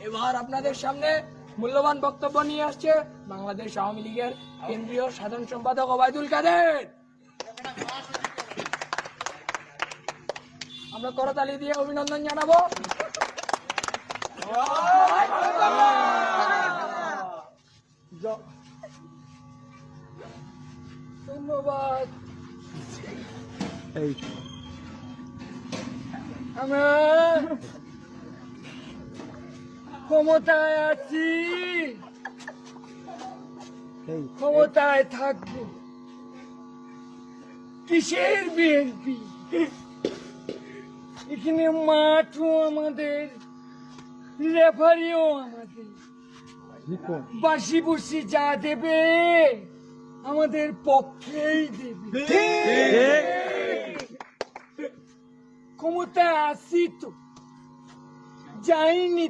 এবার আপনাদের সামনে মূল্যবান বক্তব্য নিয়ে আসছে বাংলাদেশ আওয়ামী লীগের কেন্দ্রীয় সাধারণ সম্পাদক ওবায়দুল কাদের। আমরা করতালি দিয়ে অভিনন্দন জানাবো। ধন্যবাদ। আমরা ক্ষমতায় আছি, ক্ষমতায় থাকবো। কিসের বিএনপি? এখানে মাঠও আমাদের, রেফারিও আমাদের, বাসি বুসি যা দেবে আমাদের পক্ষেই দেবে। ক্ষমতায় আছি তো, যাইনি।